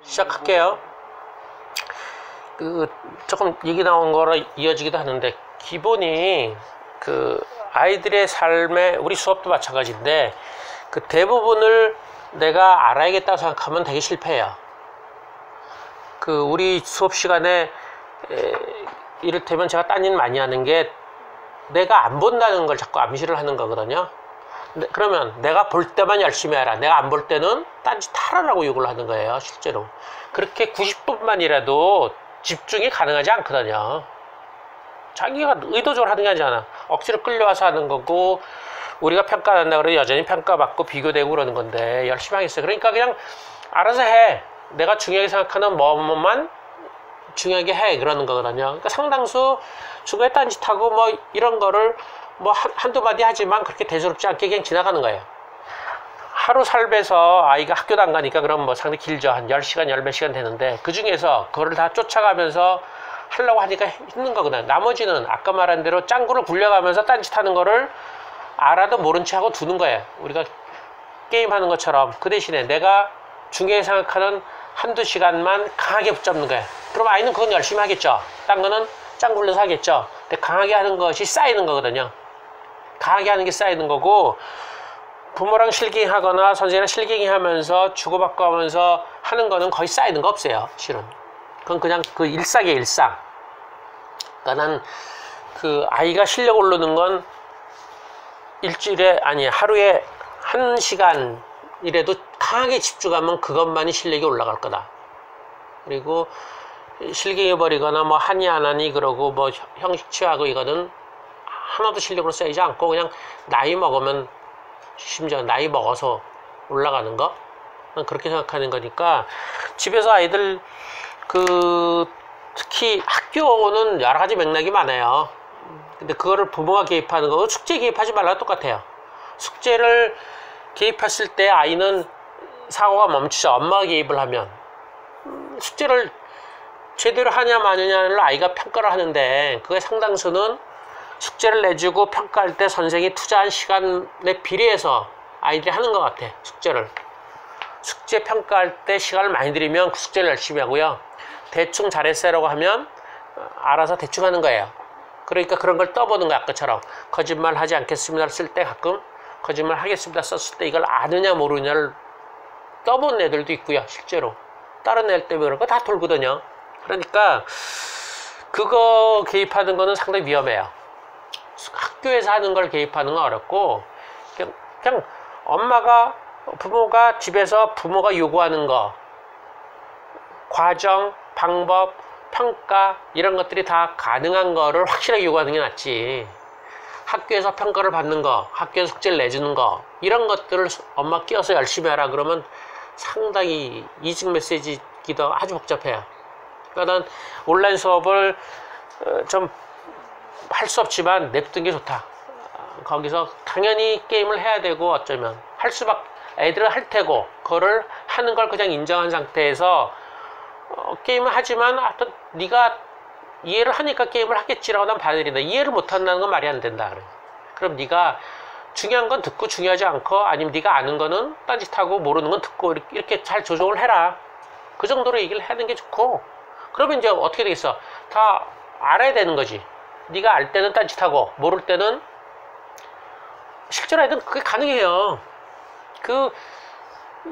시작할게요. 조금 얘기 나온 거라 이어지기도 하는데, 기본이 아이들의 삶에, 우리 수업도 마찬가지인데, 대부분을 내가 알아야겠다고 생각하면 되게 실패해요. 우리 수업 시간에 이를테면 제가 딴 일 많이 하는 게, 내가 안 본다는 걸 자꾸 암시를 하는 거거든요. 그러면 내가 볼 때만 열심히 해라, 내가 안 볼 때는 딴짓 하라라고 요구를 하는 거예요. 실제로 그렇게 90분만이라도 집중이 가능하지 않거든요. 자기가 의도적으로 하는 게 아니잖아. 억지로 끌려와서 하는 거고, 우리가 평가한다 그러면 여전히 평가받고 비교되고 그러는 건데 열심히 하겠어요. 그러니까 그냥 알아서 해, 내가 중요하게 생각하는 뭐만 중요하게 해, 그러는 거거든요. 그러니까 상당수 중간에 딴짓하고 뭐 이런 거를 뭐 한두 마디 하지만 그렇게 대수롭지 않게 그냥 지나가는 거예요. 하루 살면서 아이가 학교도 안 가니까 그럼 뭐 상당히 길죠. 한 10시간, 10몇 시간 되는데, 그 중에서 그거를 다 쫓아가면서 하려고 하니까 힘든 거거든요. 나머지는 아까 말한 대로 짱구를 굴려가면서 딴짓하는 거를 알아도 모른 채 하고 두는 거예요. 우리가 게임하는 것처럼 그 대신에 내가 중요하게 생각하는 한두 시간만 강하게 붙잡는 거예요. 그럼 아이는 그건 열심히 하겠죠. 딴 거는 짱 굴려서 하겠죠. 근데 강하게 하는 것이 쌓이는 거거든요. 강하게 하는 게 쌓이는 거고, 부모랑 실갱이하거나 선생님이랑 실갱이 하면서 주고받고 하면서 하는 거는 거의 쌓이는 거 없어요, 실은. 그건 그냥 일상이에요, 일상. 그러니까 난 아이가 실력 오르는 건 일주일에, 아니 하루에 1시간이라도 강하게 집중하면 그것만이 실력이 올라갈 거다. 그리고 실갱이 버리거나 뭐 하니 안 하니 그러고 뭐 형식 취하고 이거는 하나도 실력으로 쌓이지 않고, 그냥 나이 먹으면, 심지어 나이 먹어서 올라가는 거, 그렇게 생각하는 거니까. 집에서 아이들 특히 학교는 여러 가지 맥락이 많아요. 근데 그거를 부모가 개입하는 거고, 숙제 개입하지 말라고 똑같아요. 숙제를 개입했을 때 아이는 사고가 멈추죠. 엄마가 개입을 하면. 숙제를 제대로 하냐 마느냐를 아이가 평가를 하는데, 그게 상당수는 숙제를 내주고 평가할 때 선생이 투자한 시간에 비례해서 아이들이 하는 것 같아. 숙제 평가할 때 시간을 많이 들이면 그 숙제를 열심히 하고요, 대충 잘했어요라고 하면 알아서 대충 하는 거예요. 그러니까 그런 걸 떠보는 거야. 아까처럼 거짓말 하지 않겠습니다를 쓸 때 가끔 거짓말 하겠습니다 썼을 때 이걸 아느냐 모르냐를 떠본 애들도 있고요. 실제로 다른 애들 때문에 그런 거 다 돌거든요. 그러니까 그거 개입하는 거는 상당히 위험해요. 학교에서 하는 걸 개입하는 건 어렵고, 그냥 부모가 집에서 부모가 요구하는 거, 과정, 방법, 평가, 이런 것들이 다 가능한 거를 확실하게 요구하는 게 낫지. 학교에서 평가를 받는 거, 학교에서 숙제를 내주는 거, 이런 것들을 엄마 끼워서 열심히 하라 그러면 상당히 이직 메시지기도 아주 복잡해요. 그러니까 난 온라인 수업을 좀 할 수 없지만 냅둔 게 좋다. 거기서 당연히 게임을 해야 되고, 어쩌면 애들은 할 테고, 그거를 하는 걸 그냥 인정한 상태에서 게임을 하지만 하여튼 네가 이해를 하니까 게임을 하겠지라고 난 받아들인다. 이해를 못한다는 건 말이 안 된다. 그럼 네가 중요한 건 듣고, 중요하지 않고, 아니면 네가 아는 거는 딴짓하고 모르는 건 듣고, 이렇게 잘 조정을 해라. 그 정도로 얘기를 하는 게 좋고, 그러면 이제 어떻게 되겠어? 다 알아야 되는 거지. 네가 알 때는 딴짓하고 모를 때는, 실제로 애들은 그게 가능해요.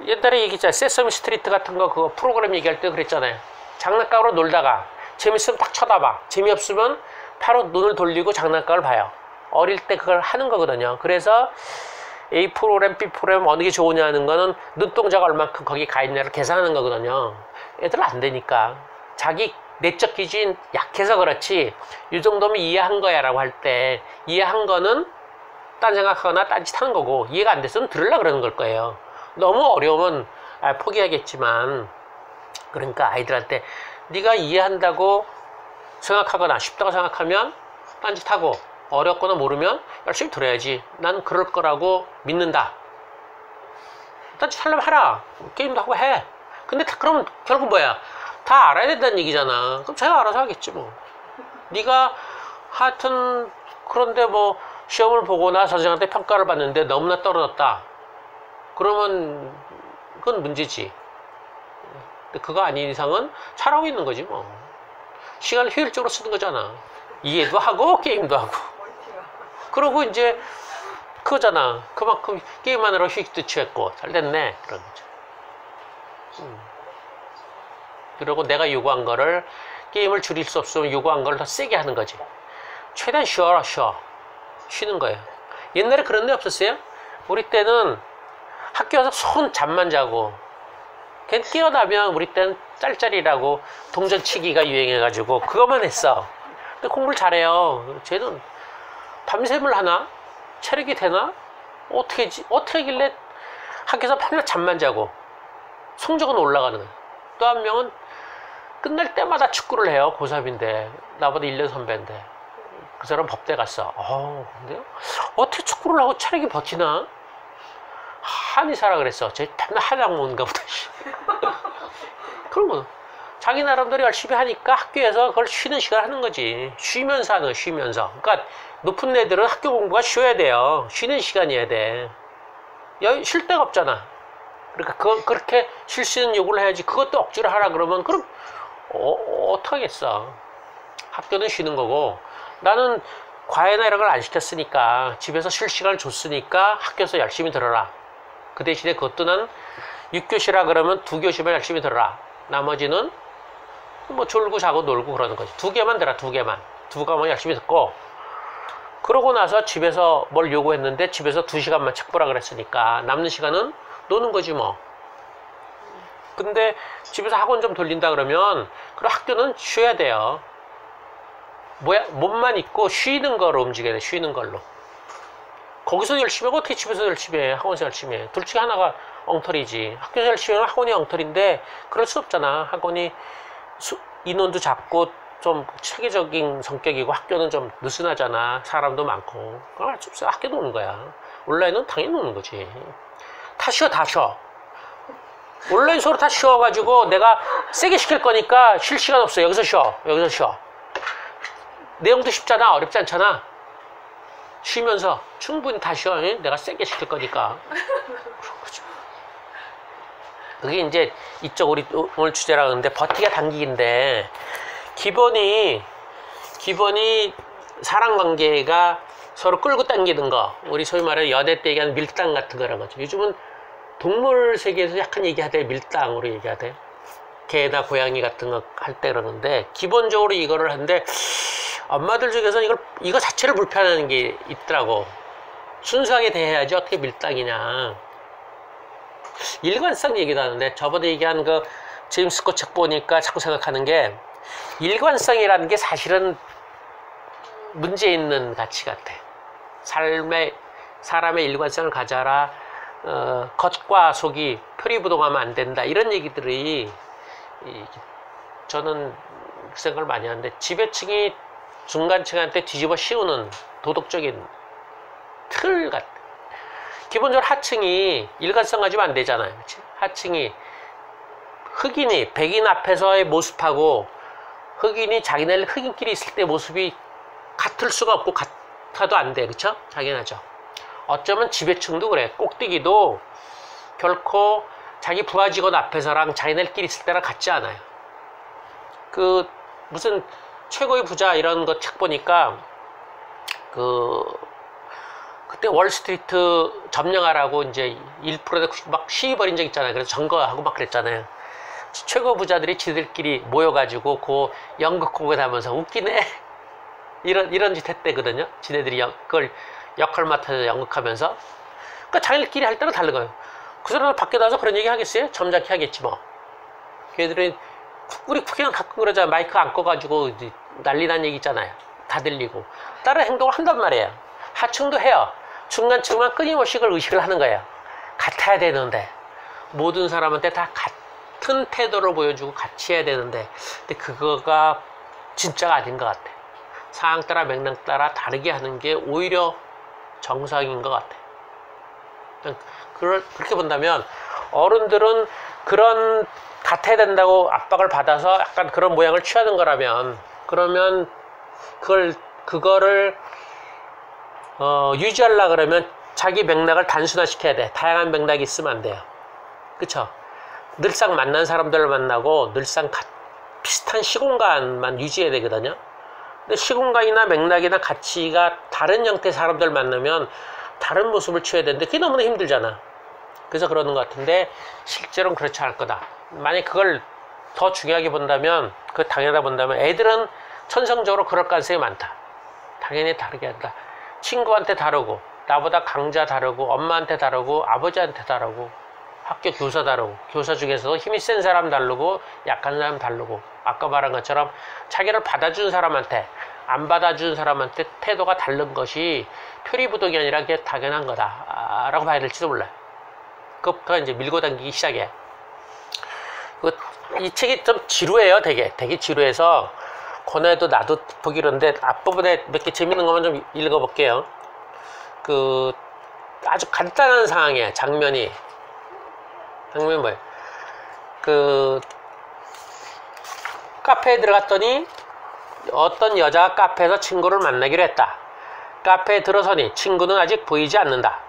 옛날에 얘기했잖아요. 세서미 스트리트 같은 거, 그거 프로그램 얘기할 때 그랬잖아요. 장난감으로 놀다가 재밌으면 딱 쳐다봐, 재미없으면 바로 눈을 돌리고 장난감을 봐요. 어릴 때 그걸 하는 거거든요. 그래서 A 프로그램, B 프로그램 어느 게 좋으냐는 거는 눈동자가 얼만큼 거기 가 있냐를 계산하는 거거든요. 애들은 안 되니까. 자기 내적 기준이 약해서 그렇지, 이 정도면 이해한 거야 라고 할 때, 이해한 거는 딴 생각하거나 딴짓하는 거고, 이해가 안 됐으면 들으려고 그러는 걸 거예요. 너무 어려우면 포기하겠지만, 그러니까 아이들한테 네가 이해한다고 생각하거나 쉽다고 생각하면 딴짓하고, 어렵거나 모르면 열심히 들어야지. 난 그럴 거라고 믿는다. 딴짓하려면 하라. 게임도 하고 해. 근데 그러면 결국 뭐야? 다 알아야 된다는 얘기잖아. 그럼 제가 알아서 하겠지 뭐. 네가 하여튼, 그런데 뭐 시험을 보거나 선생님한테 평가를 받는데 너무나 떨어졌다. 그러면 그건 문제지. 근데 그거 아닌 이상은 잘하고 있는 거지 뭐. 시간을 효율적으로 쓰는 거잖아. 이해도 하고 게임도 하고. 그러고 이제 그거잖아. 그만큼 게임하느라 휴식도 취했고 잘 됐네 그런 거죠. 그리고 내가 요구한 거를 게임을 줄일 수 없으면 요구한 걸 더 세게 하는 거지. 최대한 쉬어라 쉬는 거예요. 옛날에 그런 데 없었어요? 우리 때는 학교 와서 손 잠만 자고 걔 깨어나면 우리 때는 짤짤이라고 동전치기가 유행해가지고 그것만 했어. 근데 공부를 잘해요. 쟤는 밤샘을 하나? 체력이 되나? 어떻게 하길래 학교에서 밤낮 잠만 자고 성적은 올라가는 거야. 또 한 명은 끝날 때마다 축구를 해요. 고3인데 나보다 1년 선배인데 그 사람 법대 갔어. 근데요? 어떻게 축구를 하고 체력이 버티나? 한의사라 그랬어. 쟤 밤낮 하장 먹는가 보다. 그런 거 자기 나름대로 열심히 하니까 학교에서 그걸 쉬는 시간 하는 거지. 쉬면서 하는 거, 쉬면서. 그러니까 높은 애들은 학교 공부가 쉬어야 돼요. 쉬는 시간이어야 돼. 쉴 데가 없잖아. 그러니까 그렇게 쉴 수 있는 요구를 해야지. 그것도 억지로 하라 그러면 그럼 어떡하겠어. 학교는 쉬는 거고 나는 과외나 이런 걸 안 시켰으니까 집에서 쉴 시간을 줬으니까 학교에서 열심히 들어라. 그 대신에 그것도 난 6교시라 그러면 2교시만 열심히 들어라. 나머지는 뭐 졸고 자고 놀고 그러는 거지. 2개만 들어 2개만. 2과만 열심히 듣고 그러고 나서 집에서 뭘 요구했는데 집에서 2시간만 책 보라 그랬으니까 남는 시간은 노는 거지 뭐. 근데 집에서 학원 좀 돌린다 그러면 그럼 학교는 쉬어야 돼요. 몸만 있고 쉬는 거로 움직여야 돼. 쉬는 걸로. 거기서 열심히 하고 어떻게 집에서 열심히 해. 학원에서 열심히 해. 둘 중에 하나가 엉터리지. 학교에서 열심히 하면 학원이 엉터리인데 그럴 수 없잖아. 학원이 인원도 작고 좀 체계적인 성격이고 학교는 좀 느슨하잖아. 사람도 많고. 그걸 할 수 없어. 학교 노는 거야. 온라인은 당연히 노는 거지. 다 쉬어. 온라인 수업을 다 쉬어가지고 내가 세게 시킬 거니까 쉴 시간 없어. 여기서 쉬어. 내용도 쉽잖아. 어렵지 않잖아. 쉬면서 충분히 다 쉬어. 내가 세게 시킬 거니까. 그런 거죠. 그게 이제 이쪽 우리 오늘 주제라 그러는데 버티기가 당기기인데 기본이 사랑관계가 서로 끌고 당기는 거. 우리 소위 말해 연애 때 얘기하는 밀당 같은 거라는 거죠. 요즘은 동물 세계에서 약간 얘기하대. 밀당으로 얘기하대. 개나 고양이 같은 거 할 때 그러는데 기본적으로 이거를 하는데 엄마들 중에서는 이거 자체를 불편해하는 게 있더라고. 순수하게 대해야지 어떻게 밀당이냐. 일관성 얘기도 하는데 저번에 얘기한 그 제임스 스콧 책 보니까 자꾸 생각하는 게 일관성이라는 게 사실은 문제 있는 가치 같아. 사람의 일관성을 가져라. 겉과 속이 표리부동하면 안 된다. 이런 얘기들이 저는 그 생각을 많이 하는데 지배층이 중간층한테 뒤집어 씌우는 도덕적인 틀 같아. 기본적으로 하층이 일관성 가지면 안 되잖아요. 그치? 하층이 흑인이 백인 앞에서의 모습하고 흑인이 자기네 흑인끼리 있을 때 모습이 같을 수가 없고 같아도 안 돼. 그쵸? 당연하죠. 어쩌면 지배층도 그래. 꼭대기도 결코 자기 부하 직원 앞에서랑 자기네끼리 있을 때랑 같지 않아요. 그 무슨 최고의 부자 이런 거 책 보니까 그때 월스트리트 점령하라고 이제 1%에 막 시위 벌인 적 있잖아요. 그래서 점거하고 막 그랬잖아요. 최고 부자들이 지들끼리 모여가지고 그 연극 공연하면서 웃기네 이런 짓 했대거든요. 지네들이 그걸 역할 맡아서 연극하면서. 그러니까 자기들끼리 할 때는 다른 거예요. 그 사람은 밖에 나와서 그런 얘기 하겠어요? 점잖게 하겠지 뭐. 걔들은 우리 그냥 가끔 그러잖아. 마이크 안 꺼가지고 난리 난 얘기 있잖아요. 다 들리고. 다른 행동을 한단 말이에요. 하층도 해요. 중간층만 끊임없이 그걸 의식을 하는 거예요. 같아야 되는데 모든 사람한테 다 같은 태도를 보여주고 같이 해야 되는데 근데 그거가 진짜가 아닌 것 같아. 상황 따라 맥락 따라 다르게 하는 게 오히려 정상인 것 같아. 그렇게 본다면 어른들은 그런 같아야 된다고 압박을 받아서 약간 그런 모양을 취하는 거라면 그러면 그거를 유지하려고 그러면 자기 맥락을 단순화시켜야 돼. 다양한 맥락이 있으면 안 돼요. 그쵸? 늘상 만난 사람들을 만나고 늘상 비슷한 시공간만 유지해야 되거든요. 근데 시공간이나 맥락이나 가치가 다른 형태의 사람들 만나면 다른 모습을 취해야 되는데 그게 너무나 힘들잖아. 그래서 그러는 것 같은데 실제로는 그렇지 않을 거다. 만약 그걸 더 중요하게 본다면, 그 당연하다 본다면 애들은 천성적으로 그럴 가능성이 많다. 당연히 다르게 한다. 친구한테 다르고, 나보다 강자 다르고, 엄마한테 다르고, 아버지한테 다르고, 학교 교사 다르고, 교사 중에서도 힘이 센 사람 다르고, 약한 사람 다르고, 아까 말한 것처럼 자기를 받아준 사람한테, 안 받아준 사람한테 태도가 다른 것이 표리부동이 아니라 그게 당연한 거다 라고 봐야 될지도 몰라요. 그것부터 이제 밀고 당기기 시작해. 이 책이 좀 지루해요. 되게 지루해서 권해도 나도 보기 그런데 앞부분에 몇 개 재밌는 것만 좀 읽어볼게요. 아주 간단한 상황이에요. 장면이 뭐예요? 카페에 들어갔더니 어떤 여자가 카페에서 친구를 만나기로 했다. 카페에 들어서니 친구는 아직 보이지 않는다.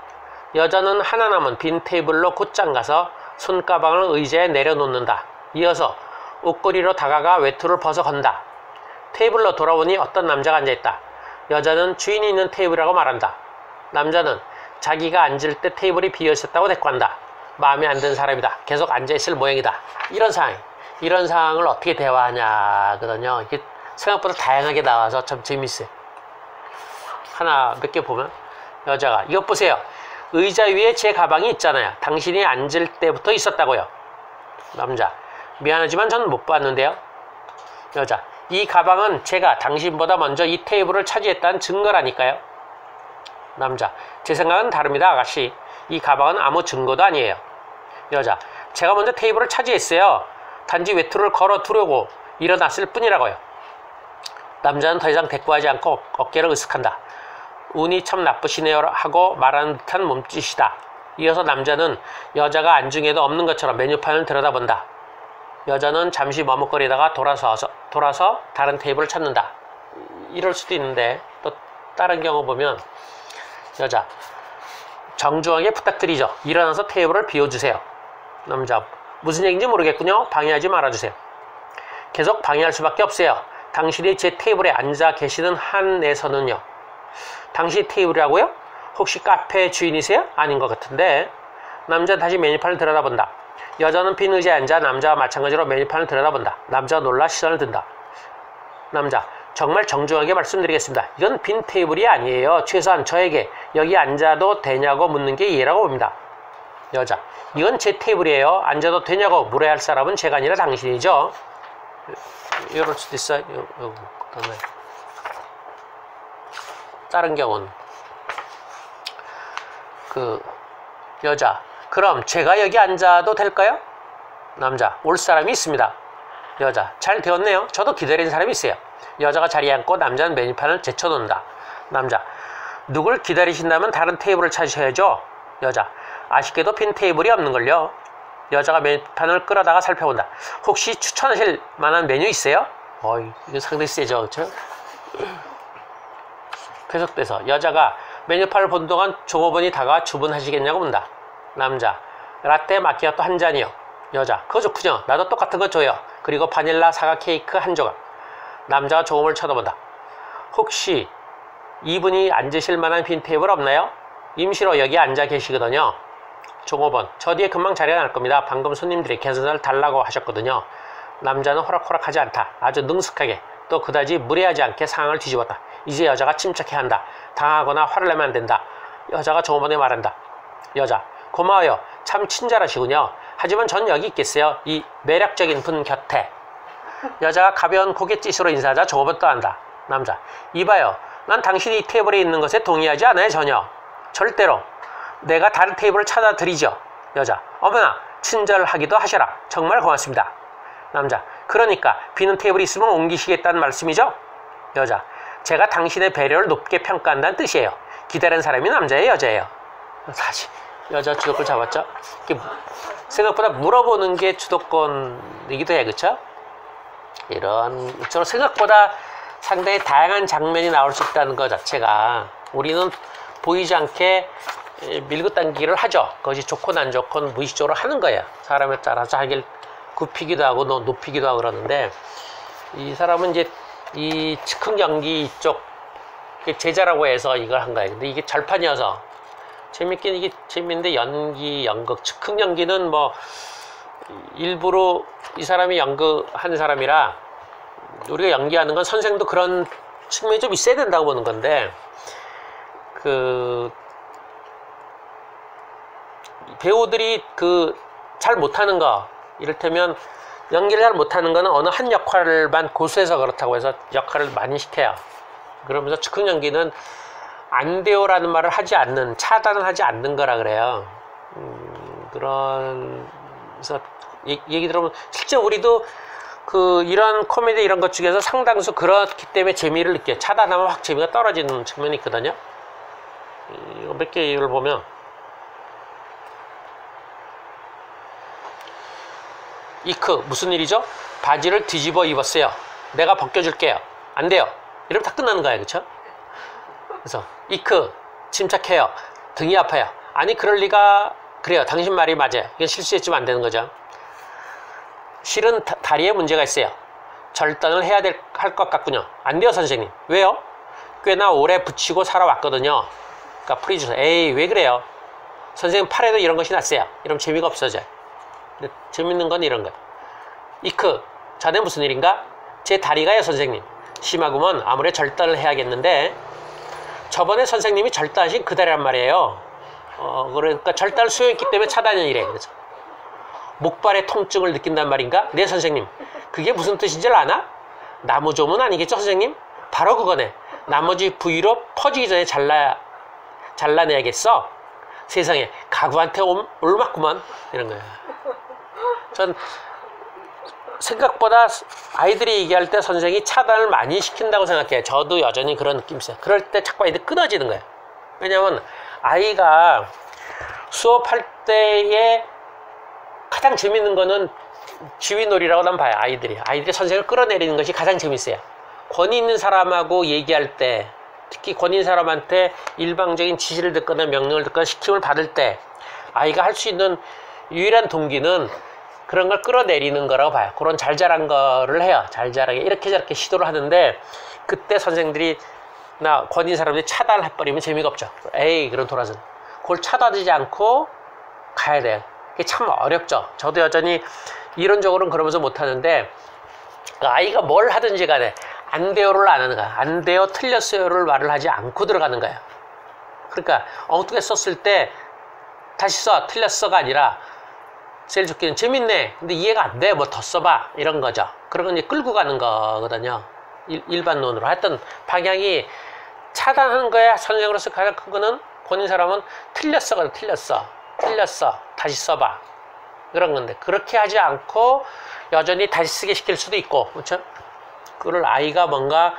여자는 하나 남은 빈 테이블로 곧장 가서 손가방을 의자에 내려놓는다. 이어서 옷걸이로 다가가 외투를 벗어 건다. 테이블로 돌아오니 어떤 남자가 앉아있다. 여자는 주인이 있는 테이블이라고 말한다. 남자는 자기가 앉을 때 테이블이 비어있었다고 대꾸한다. 마음에 안 드는 사람이다. 계속 앉아있을 모양이다. 이런 상황을 어떻게 대화하냐거든요. 이게 생각보다 다양하게 나와서 참 재밌어요. 몇 개 보면 여자가 이것 보세요. 의자 위에 제 가방이 있잖아요. 당신이 앉을 때부터 있었다고요. 남자 미안하지만 전 못 봤는데요. 여자 이 가방은 제가 당신보다 먼저 이 테이블을 차지했다는 증거라니까요. 남자 제 생각은 다릅니다 아가씨. 이 가방은 아무 증거도 아니에요. 여자 제가 먼저 테이블을 차지했어요. 단지 외투를 걸어 두려고 일어났을 뿐이라고요. 남자는 더 이상 대꾸하지 않고 어깨를 으쓱한다. 운이 참 나쁘시네요 하고 말하는 듯한 몸짓이다. 이어서 남자는 여자가 안중에도 없는 것처럼 메뉴판을 들여다본다. 여자는 잠시 머뭇거리다가 돌아서 다른 테이블을 찾는다. 이럴 수도 있는데 또 다른 경우 보면 여자 정중하게 부탁드리죠. 일어나서 테이블을 비워주세요. 남자 무슨 얘기인지 모르겠군요. 방해하지 말아주세요. 계속 방해할 수밖에 없어요. 당신이 제 테이블에 앉아 계시는 한에서는요. 당신 테이블이라고요? 혹시 카페 주인이세요? 아닌 것 같은데. 남자는 다시 메뉴판을 들여다본다. 여자는 빈 의자에 앉아 남자와 마찬가지로 메뉴판을 들여다본다. 남자가 놀라 시선을 든다. 남자 정말 정중하게 말씀드리겠습니다. 이건 빈 테이블이 아니에요. 최소한 저에게 여기 앉아도 되냐고 묻는 게 이해라고 봅니다. 여자 이건 제 테이블이에요. 앉아도 되냐고 물어야 할 사람은 제가 아니라 당신이죠. 이럴 수도 있어요. 그다음에 다른 경우는 여자 그럼 제가 여기 앉아도 될까요? 남자 올 사람이 있습니다. 여자 잘 되었네요. 저도 기다리는 사람이 있어요. 여자가 자리에 앉고 남자는 메뉴판을 제쳐놓는다. 남자 누굴 기다리신다면 다른 테이블을 찾으셔야죠. 여자 아쉽게도 빈 테이블이 없는걸요. 여자가 메뉴판을 끌어다가 살펴본다. 혹시 추천하실 만한 메뉴 있어요? 이거 상당히 세죠. 그렇죠? 계속돼서 여자가 메뉴판을 본 동안 종업원이 다가와 주문하시겠냐고 묻는다. 남자 라떼 마키아토 한 잔이요. 여자 그거 좋군요. 나도 똑같은 거 줘요. 그리고 바닐라 사과 케이크 한 조각. 남자가 종업원을 쳐다본다. 혹시 이분이 앉으실 만한 빈 테이블 없나요? 임시로 여기 앉아 계시거든요. 종업원 저 뒤에 금방 자리가 날 겁니다. 방금 손님들이 계산을 달라고 하셨거든요. 남자는 호락호락하지 않다. 아주 능숙하게 또 그다지 무례하지 않게 상황을 뒤집었다. 이제 여자가 침착해한다. 당하거나 화를 내면 안 된다. 여자가 종업원에 말한다. 여자 고마워요. 참 친절하시군요. 하지만 전 여기 있겠어요. 이 매력적인 분 곁에. 여자가 가벼운 고갯짓으로 인사하자 종업원 떠난다. 남자 이봐요. 난 당신이 이 테이블에 있는 것에 동의하지 않아요. 전혀. 절대로. 내가 다른 테이블을 찾아 드리죠. 여자 어머나 친절하기도 하셔라. 정말 고맙습니다. 남자 그러니까 비는 테이블이 있으면 옮기시겠다는 말씀이죠? 여자 제가 당신의 배려를 높게 평가한다는 뜻이에요. 기다리는 사람이 남자예요 여자예요? 사실 여자 주도권 잡았죠? 생각보다 물어보는 게 주도권이기도 해. 그쵸? 이런 생각보다 상당히 다양한 장면이 나올 수 있다는 것 자체가 우리는 보이지 않게 밀고 당기기를 하죠. 그것이 좋건 안 좋건 무의식적으로 하는 거예요. 사람에 따라서 자기를 굽히기도 하고 높이기도 하고 그러는데, 이 사람은 이제 이 즉흥 연기 이쪽 제자라고 해서 이걸 한 거예요. 근데 이게 절판이어서 재밌긴 이게 재밌는데, 연기, 연극, 즉흥 연기는 뭐 일부러 이 사람이 연극하는 사람이라 우리가 연기하는 건 선생도 그런 측면이 좀 있어야 된다고 보는 건데, 그 배우들이 잘 못하는 거, 이를테면 연기를 잘 못하는 거는 어느 한 역할만 고수해서 그렇다고 해서 역할을 많이 시켜요. 그러면서 즉흥 연기는 안 돼요라는 말을 하지 않는, 차단을 하지 않는 거라 그래요. 그래서 얘기 들어보면 실제 우리도 이런 코미디 이런 것 중에서 상당수 그렇기 때문에 재미를 느껴요. 차단하면 확 재미가 떨어지는 측면이 있거든요. 이거 몇 개를 보면, 이크 무슨 일이죠? 바지를 뒤집어 입었어요. 내가 벗겨줄게요. 안 돼요. 이러면 다 끝나는 거예요. 그쵸? 그래서 이크 침착해요. 등이 아파요. 아니 그럴 리가. 그래요. 당신 말이 맞아요. 이건 실수했지만 안 되는 거죠. 실은 다리에 문제가 있어요. 절단을 해야 할 것 같군요. 안 돼요 선생님. 왜요? 꽤나 오래 붙이고 살아왔거든요. 그러니까 프리즈, 에이 왜 그래요? 선생님 팔에도 이런 것이 났어요. 이러면 재미가 없어져요. 근데 재밌는 건 이런 거예요. 이크, 자네 무슨 일인가? 제 다리가요 선생님. 심하구먼. 아무래도 절단을 해야겠는데, 저번에 선생님이 절단하신 그 다리란 말이에요. 그러니까 절단을 수용했기 때문에 차단을 이래. 그래서 목발의 통증을 느낀단 말인가? 네 선생님. 그게 무슨 뜻인지 아나? 나무조문 아니겠죠 선생님? 바로 그거네. 나머지 부위로 퍼지기 전에 잘라내야겠어. 세상에 가구한테 올맞구만. 이런 거야. 전 생각보다 아이들이 얘기할 때 선생이 차단을 많이 시킨다고 생각해요. 저도 여전히 그런 느낌이 있어요. 그럴 때 자꾸 아이들 끊어지는 거예요. 왜냐면 아이가 수업할 때에 가장 재밌는 거는 지휘놀이라고 난 봐요. 아이들이 선생을 끌어내리는 것이 가장 재밌어요. 권위 있는 사람하고 얘기할 때, 특히 권위 있는 사람한테 일방적인 지시를 듣거나 명령을 듣거나 시킴을 받을 때 아이가 할 수 있는 유일한 동기는 그런 걸 끌어내리는 거라고 봐요. 그런 잘잘한 거를 해요. 잘잘하게 이렇게 저렇게 시도를 하는데, 그때 선생들이 권위 있는 사람들이 차단을 해버리면 재미가 없죠. 에이 그런 돌아선 그걸 차단하지 않고 가야 돼요. 그게 참 어렵죠. 저도 여전히 이론적으로는 그러면서 못하는데, 아이가 뭘 하든지 간에 안 돼요를 안 하는 거야. 안 돼요, 틀렸어요를 말을 하지 않고 들어가는 거야. 그러니까 엉뚱하게 썼을 때 다시 써, 틀렸어가 아니라 제일 좋기는 재밌네, 근데 이해가 안 돼, 뭐 더 써봐, 이런 거죠. 그런 건 이제 끌고 가는 거거든요. 일반론으로. 하여튼 방향이 차단하는 거야. 선생으로서 가장 큰 거는 본인 사람은 틀렸어가 틀렸어, 다시 써봐, 그런 건데, 그렇게 하지 않고 여전히 다시 쓰게 시킬 수도 있고, 그렇죠? 그걸 아이가 뭔가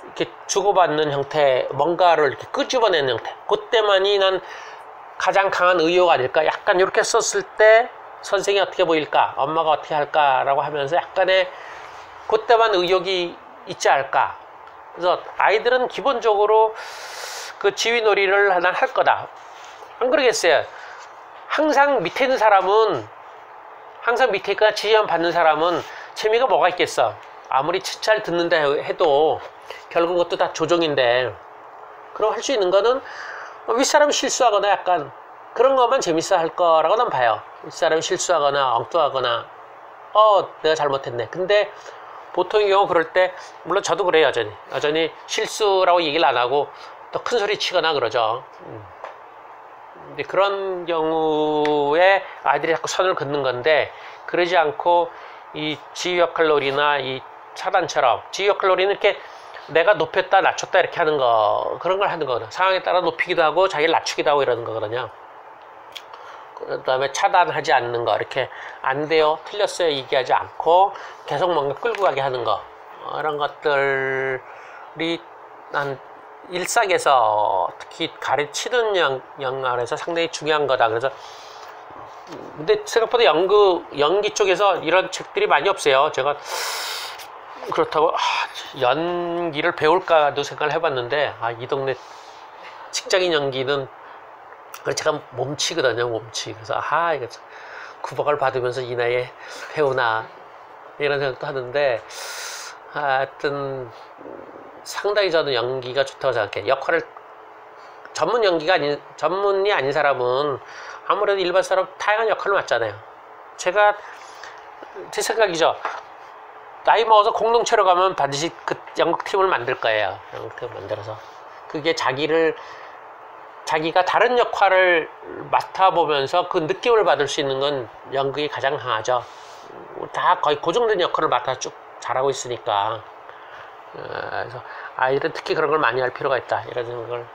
이렇게 주고받는 형태, 뭔가를 이렇게 끄집어내는 형태, 그때만이 난 가장 강한 의욕 아닐까. 약간 이렇게 썼을 때 선생이 어떻게 보일까, 엄마가 어떻게 할까라고 하면서 약간의 그때만 의욕이 있지 않을까. 그래서 아이들은 기본적으로 그 지휘놀이를 난 할 거다. 안 그러겠어요? 항상 밑에 있는 사람은, 항상 밑에 있거나 지휘만 받는 사람은 재미가 뭐가 있겠어. 아무리 잘 듣는다 해도 결국 그것도 다 조종인데, 그럼 할 수 있는 거는 윗사람이 실수하거나 약간 그런 것만 재밌어 할 거라고 난 봐요. 윗사람이 실수하거나 엉뚱하거나 내가 잘못했네. 근데 보통의 경우 그럴 때, 물론 저도 그래요. 여전히 실수라고 얘기를 안 하고 더 큰 소리 치거나 그러죠. 근데 그런 경우에 아이들이 자꾸 선을 긋는 건데, 그러지 않고 이 지휘 역할놀이나 이 차단처럼, 지휘 역할놀이는 이렇게 내가 높였다 낮췄다 이렇게 하는 거, 그런 걸 하는 거거든요. 상황에 따라 높이기도 하고 자기를 낮추기도 하고 이러는 거거든요. 그 다음에 차단하지 않는 거, 이렇게 안 돼요, 틀렸어요 얘기하지 않고 계속 뭔가 끌고 가게 하는 거, 이런 것들이 난 일상에서 특히 가르치는 영역에서 상당히 중요한 거다. 그래서 근데 생각보다 연기 쪽에서 이런 책들이 많이 없어요. 제가 그렇다고 연기를 배울까도 생각을 해봤는데, 이 동네 직장인 연기는 그래서 제가 몸치거든요, 몸치. 그래서 아하, 이거 구박을 받으면서 이 나이에 배우나 이런 생각도 하는데, 하여튼 상당히 저는 연기가 좋다고 생각해요. 역할을 전문이 아닌 사람은 아무래도 일반 사람 다양한 역할을 맡잖아요. 제 생각이죠. 나이 먹어서 공동체로 가면 반드시 그 연극팀을 만들 거예요. 연극팀을 만들어서 그게 자기가 다른 역할을 맡아보면서 그 느낌을 받을 수 있는 건 연극이 가장 강하죠. 다 거의 고정된 역할을 맡아 쭉 잘하고 있으니까. 그래서 아이들은 특히 그런 걸 많이 할 필요가 있다, 이런 생각을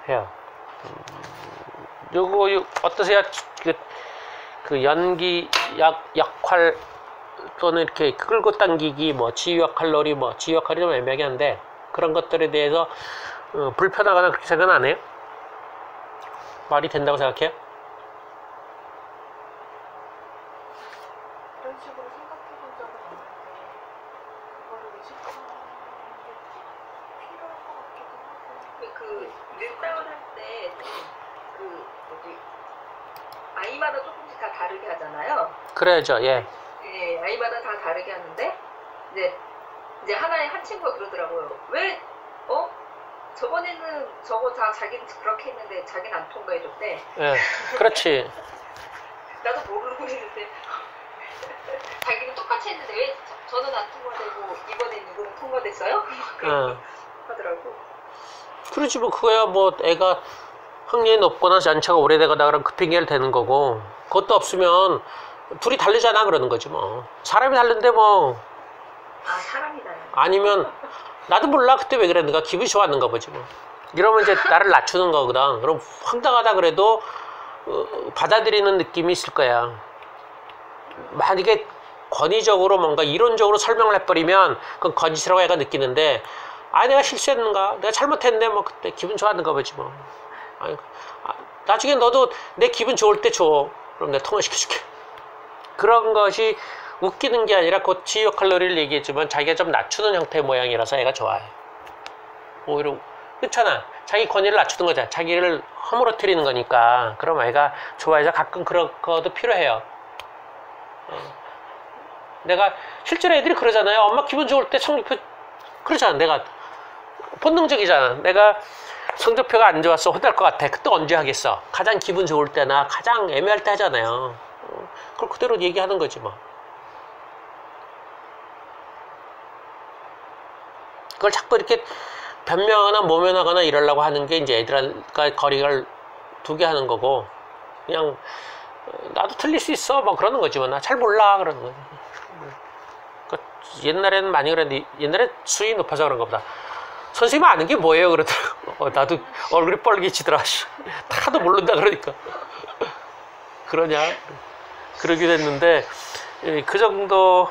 해요. 요거 어떠세요? 그 연기 역할 또는 이렇게 끌고 당기기, 뭐 지휘 역할놀이, 뭐 지휘 역할이 좀 애매하긴 한데, 그런 것들에 대해서 불편하거나 그렇게 생각 안 해요? 말이 된다고 생각해요? 그런 식으로 생각해 본 적은 없는데, 그거를 의식하는 게 필요할 것 같기도 하고. 그 밀다운 할 때 그 뭐지, 아이마다 조금씩 다 다르게 하잖아요. 그래야죠. 예. 예, 아이마다 다 다르게 하는데 이제 하나의 한 친구가 그러더라고요. 왜 저번에는 저거 다 자기는 그렇게 했는데 자기는 안 통과해줬대. 예. 그렇지. 나도 모르고 있는데 자기는 똑같이 했는데 왜 저는 안 통과되고 이번에 누구는 통과됐어요? 하더라고. 그렇지, 뭐 그거야 뭐 애가 학년이 높거나 연차가 오래되거나 그런 그 핑계를 대는 거고, 그것도 없으면 둘이 다르잖아 그러는 거지 뭐. 사람이 다른데 뭐. 아, 사람이 다르. 아니면 나도 몰라 그때 왜 그랬는가, 기분이 좋았는가 보지 뭐. 이러면 이제 나를 낮추는 거거든. 그럼 황당하다 그래도 받아들이는 느낌이 있을 거야. 만약에 권위적으로 뭔가 이론적으로 설명을 해버리면 그건 거짓이라고 애가 느끼는데, 아 내가 실수했는가, 내가 잘못했네, 뭐 그때 기분 좋았는가 보지 뭐. 나중에 너도 내 기분 좋을 때 줘. 그럼 내가 통화시켜줄게. 그런 것이 웃기는 게 아니라 그 지휘 역할놀이를 얘기했지만 자기가 좀 낮추는 형태의 모양이라서 애가 좋아해. 오히려 그렇잖아. 자기 권위를 낮추는 거잖아. 자기를 허물어뜨리는 거니까. 그럼 애가 좋아해서 가끔 그런 것도 필요해요. 내가 실제로 애들이 그러잖아요. 엄마 기분 좋을 때 성적표, 그러잖아. 내가 본능적이잖아. 내가 성적표가 안 좋았어, 혼날 것 같아. 그때 언제 하겠어? 가장 기분 좋을 때나 가장 애매할 때 하잖아요. 그걸 그대로 얘기하는 거지 뭐. 그걸 자꾸 이렇게 변명하거나 모면하거나 이러려고 하는 게 이제 애들과 거리를 두게 하는 거고, 그냥 나도 틀릴 수 있어 뭐 그러는 거지 뭐. 나 잘 몰라 그러는 거지. 옛날에는 많이 그랬는데, 옛날에 수위 높아서 그런가 보다. 선생님 아는 게 뭐예요? 그러더라고. 나도 얼굴이 뻘개지더라. 다도 모른다 그러니까. 그러냐? 그러기도 했는데, 그 정도,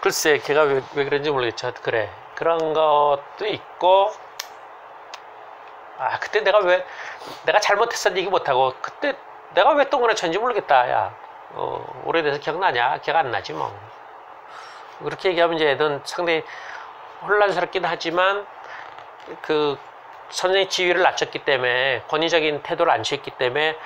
글쎄, 걔가 왜 그런지 모르겠죠. 그래. 그런 것도 있고, 그때 내가 잘못했어 얘기 못하고, 그때 내가 왜 동그랗게 쳤는지 모르겠다. 야, 오래돼서 기억나냐? 기억 안 나지 뭐. 그렇게 얘기하면 이제 애들은 상당히 혼란스럽긴 하지만, 그 선생님 지위를 낮췄기 때문에, 권위적인 태도를 안 취했기 때문에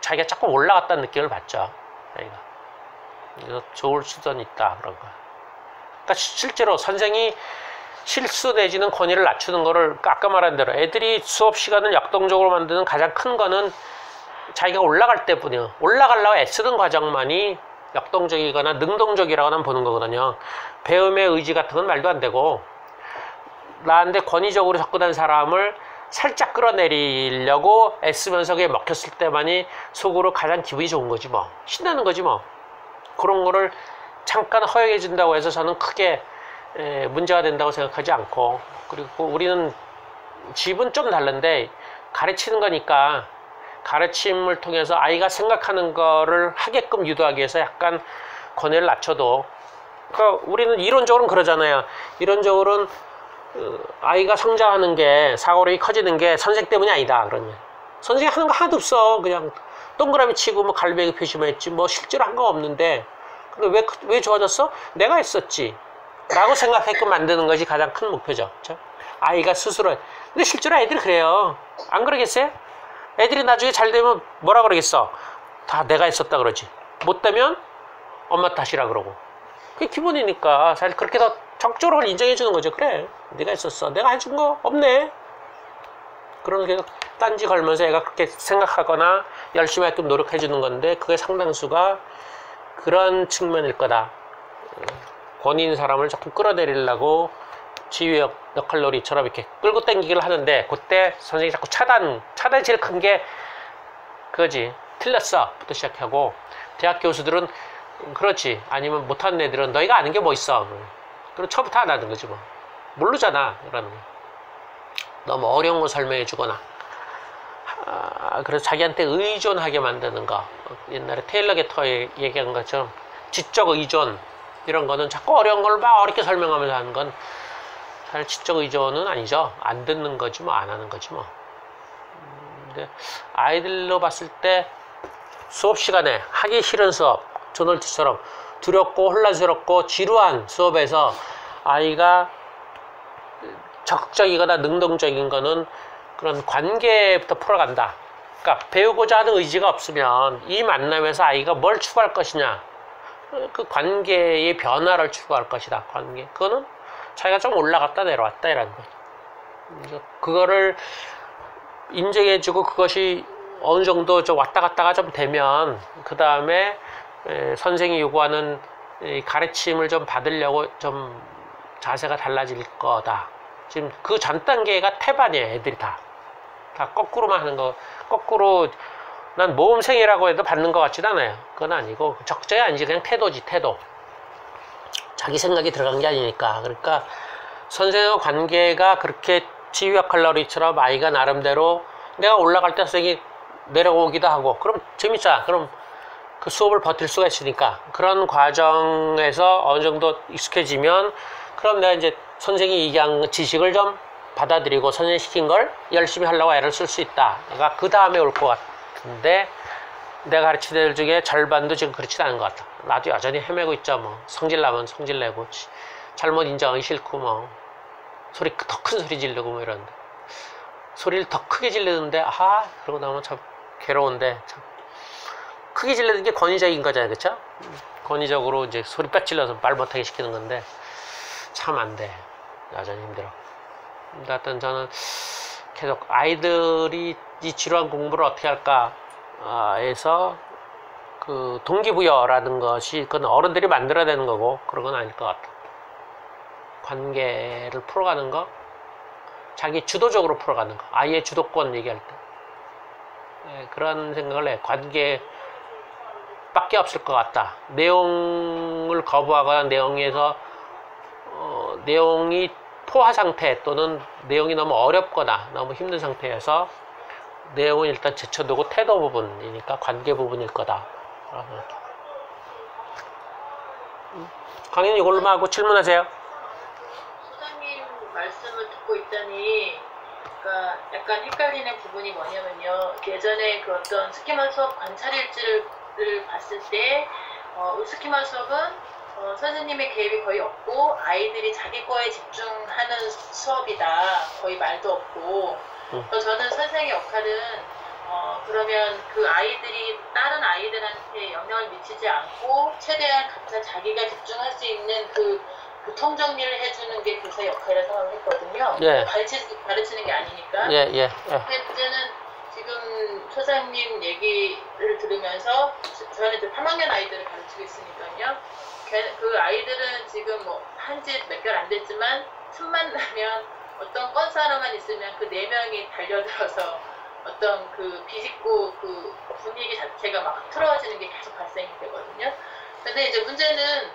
자기가 조금 올라갔다는 느낌을 받죠. 자기가 좋을 수도 있다 그런 거. 그러니까 실제로 선생이 실수 내지는 권위를 낮추는 거를, 아까 말한 대로 애들이 수업 시간을 역동적으로 만드는 가장 큰 거는 자기가 올라갈 때뿐이에요. 올라가려고 애쓰는 과정만이 역동적이거나 능동적이라고는 보는 거거든요. 배움의 의지 같은 건 말도 안 되고, 나한테 권위적으로 접근한 사람을 살짝 끌어내리려고 애쓰면서 그게 먹혔을 때만이 속으로 가장 기분이 좋은 거지 뭐. 신나는 거지 뭐. 그런 거를 잠깐 허용해 준다고 해서 저는 크게 문제가 된다고 생각하지 않고, 그리고 우리는 집은 좀 다른데 가르치는 거니까 가르침을 통해서 아이가 생각하는 거를 하게끔 유도하기 위해서 약간 권위를 낮춰도, 그러니까 우리는 이론적으로는 그러잖아요. 이론적으로는 아이가 성장하는 게, 사고력이 커지는 게 선생 때문이 아니다 그러면, 선생이 하는 거 하나도 없어. 그냥 동그라미 치고 뭐 갈매기 표시만 했지 뭐 실제로 한 거 없는데, 근데 왜 좋아졌어? 내가 했었지 라고 생각하게끔 만드는 것이 가장 큰 목표죠. 그렇죠? 아이가 스스로. 근데 실제로 애들이 그래요. 안 그러겠어요? 애들이 나중에 잘 되면 뭐라 그러겠어? 다 내가 했었다 그러지. 못 되면 엄마 탓이라 그러고. 그게 기본이니까 사실 그렇게 더 적극적으로 인정해 주는 거죠. 그래, 네가 했었어. 내가 해준 거 없네. 그런 게 딴지 걸면서 애가 그렇게 생각하거나 열심히 하게끔 노력해 주는 건데, 그게 상당수가 그런 측면일 거다. 권위 있는 사람을 자꾸 끌어내리려고 지휘 역할놀이처럼 이렇게 끌고 당기기를 하는데, 그때 선생님이 자꾸 차단이 제일 큰 게 그거지. 틀렸어 부터 시작하고, 대학 교수들은 그렇지, 아니면 못하는 애들은 너희가 아는 게 뭐 있어, 그럼 처음부터 안 하는 거지 뭐. 모르잖아 이러는 거. 너무 어려운 거 설명해 주거나, 그래서 자기한테 의존하게 만드는 거. 옛날에 테일러 게터 얘기한 것처럼 지적 의존, 이런 거는 자꾸 어려운 걸 막 어렵게 설명하면서 하는 건 사실 지적 의존은 아니죠. 안 듣는 거지 뭐, 안 하는 거지 뭐. 근데 아이들로 봤을 때 수업 시간에 하기 싫은 수업, 조널티처럼 두렵고 혼란스럽고 지루한 수업에서 아이가 적극적이거나 능동적인 거는 그런 관계부터 풀어간다. 그러니까 배우고자 하는 의지가 없으면 이 만남에서 아이가 뭘 추구할 것이냐, 그 관계의 변화를 추구할 것이다. 관계, 그거는 자기가 좀 올라갔다 내려왔다 이라는 거죠. 그거를 인정해주고 그것이 어느 정도 좀 왔다 갔다가 좀 되면, 그 다음에 선생이 요구하는 가르침을 좀 받으려고 좀 자세가 달라질 거다. 지금 그 전 단계가 태반이에요. 애들이 다 거꾸로만 하는 거. 거꾸로 난 모범생이라고 해도 받는 것 같지도 않아요. 그건 아니고, 적절히 아니지, 그냥 태도지, 태도. 자기 생각이 들어간 게 아니니까. 그러니까 선생과 관계가 그렇게 지휘 역할놀이처럼 아이가 나름대로 내가 올라갈 때 선생이 내려오기도 하고, 그럼 재밌잖아. 그럼 그 수업을 버틸 수가 있으니까. 그런 과정에서 어느 정도 익숙해지면, 그럼 내가 이제 선생이 얘기한 지식을 좀 받아들이고 선생이 시킨 걸 열심히 하려고 애를 쓸 수 있다. 내가 그 다음에 올 것 같은데, 내가 가르치는 애들 중에 절반도 지금 그렇지 않은 것 같아. 나도 여전히 헤매고 있죠. 뭐 성질 나면 성질 내고, 잘못 인정하기 싫고, 뭐 소리 더 큰 소리 지르고 뭐 이런데, 소리를 더 크게 지르는데 그러고 나면 참 괴로운데, 참 크게 지르는 게 권위적인 거잖아요. 그쵸? 권위적으로 이제 소리 빽 질러서 말 못하게 시키는 건데 참 안 돼. 여전히 힘들어. 하여튼 저는 계속 아이들이 이 지루한 공부를 어떻게 할까 해서, 그 동기부여라는 것이 그건 어른들이 만들어내는 거고 그런 건 아닐 것 같아. 관계를 풀어가는 거, 자기 주도적으로 풀어가는 거, 아이의 주도권 얘기할 때, 그런 생각을 해. 관계 밖에 없을 것 같다. 내용을 거부하거나 내용이 포화 상태, 또는 내용이 너무 어렵거나 너무 힘든 상태여서 내용은 일단 제쳐두고 태도 부분이니까 관계 부분일 거다. 강의는 이걸로만 하고 질문하세요. 소장님 말씀을 듣고 있더니, 그러니까 약간 헷갈리는 부분이 뭐냐면요. 예전에 그 어떤 스키마 수업 관찰 일지를 봤을 때, 스키마 수업은 선생님의 개입이 거의 없고 아이들이 자기 거에 집중하는 수업이다. 거의 말도 없고. 그래서 저는 선생의 역할은 그러면 그 아이들이 다른 아이들한테 영향을 미치지 않고 최대한 각자 자기가 집중할 수 있는 그 교통정리를 해주는 게 교사의 역할이라고 생각했거든요. 예. 가르치는 게 아니니까. 예. 근데 문제는 지금 소장님 얘기를 들으면서, 저는 이제 3학년 아이들을 가르치고 있으니까요. 그 아이들은 지금 뭐 한지 몇 개월 안 됐지만 틈만 나면 어떤 건수 하나만 있으면 그 4명이 달려들어서 어떤 그 비집고 그 분위기 자체가 막 틀어지는 게 계속 발생이 되거든요. 근데 이제 문제는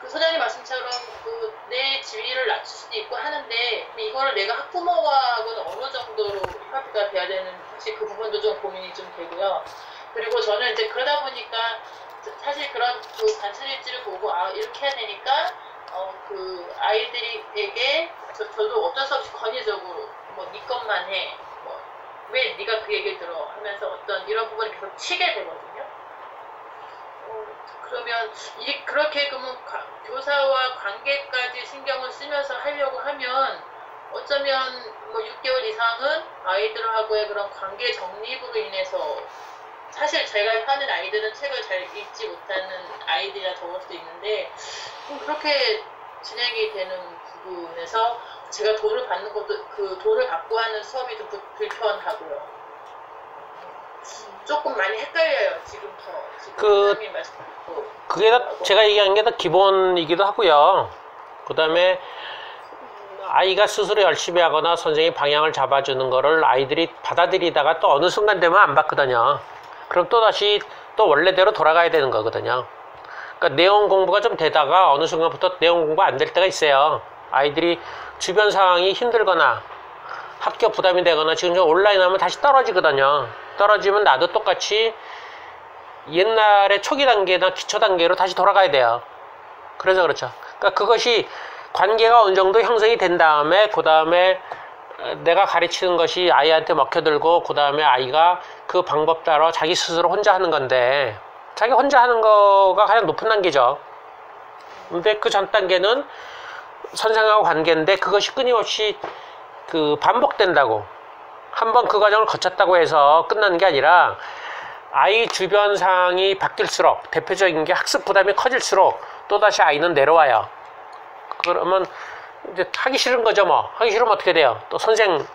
그 소장님 말씀처럼 그 내 지위를 낮출 수도 있고 하는데, 이거를 내가 학부모하고는 어느 정도로 협의가 돼야 되는, 사실 그 부분도 좀 고민이 좀 되고요. 그리고 저는 이제 그러다 보니까 사실 그런 그 관찰 일지를 보고 이렇게 해야 되니까 그 아이들에게 저도 어쩔 수 없이 권위적으로 뭐 네 것만 해, 뭐 왜 네가 그 얘기를 들어 하면서 어떤 이런 부분을 계속 치게 되거든요. 그러면 그렇게 그러면 교사와 관계까지 신경을 쓰면서 하려고 하면 어쩌면 뭐 6개월 이상은 아이들하고의 그런 관계 정립으로 인해서 사실 제가 하는 아이들은 책을 잘 읽지 못하는 아이들이라 적을 수도 있는데 그렇게 진행이 되는 부분에서 제가 돈을 받는 것도 그 돈을 받고 하는 수업이 좀 불편하고요. 조금 많이 헷갈려요 지금부터. 지금 선생님 말씀 듣고. 그게 다 제가 얘기한 게 다 기본이기도 하고요. 그 다음에 아이가 스스로 열심히 하거나 선생님이 방향을 잡아주는 거를 아이들이 받아들이다가 또 어느 순간 되면 안 받거든요. 그럼 또 다시 또 원래대로 돌아가야 되는 거거든요. 그러니까 내용 공부가 좀 되다가 어느 순간부터 내용 공부가 안 될 때가 있어요. 아이들이 주변 상황이 힘들거나 학교 부담이 되거나 지금 온라인 하면 다시 떨어지거든요. 떨어지면 나도 똑같이 옛날의 초기 단계나 기초 단계로 다시 돌아가야 돼요. 그래서 그렇죠. 그러니까 그것이 관계가 어느 정도 형성이 된 다음에 그 다음에 내가 가르치는 것이 아이한테 먹혀들고 그 다음에 아이가 그 방법 따라 자기 스스로 혼자 하는 건데 자기 혼자 하는 거가 가장 높은 단계죠. 근데 그 전 단계는 선생하고 관계인데 그것이 끊임없이 그 반복된다고 한번 그 과정을 거쳤다고 해서 끝나는 게 아니라 아이 주변 상황이 바뀔수록 대표적인 게 학습 부담이 커질수록 또다시 아이는 내려와요. 그러면 이제 하기 싫은 거죠 뭐. 하기 싫으면 어떻게 돼요? 또 선생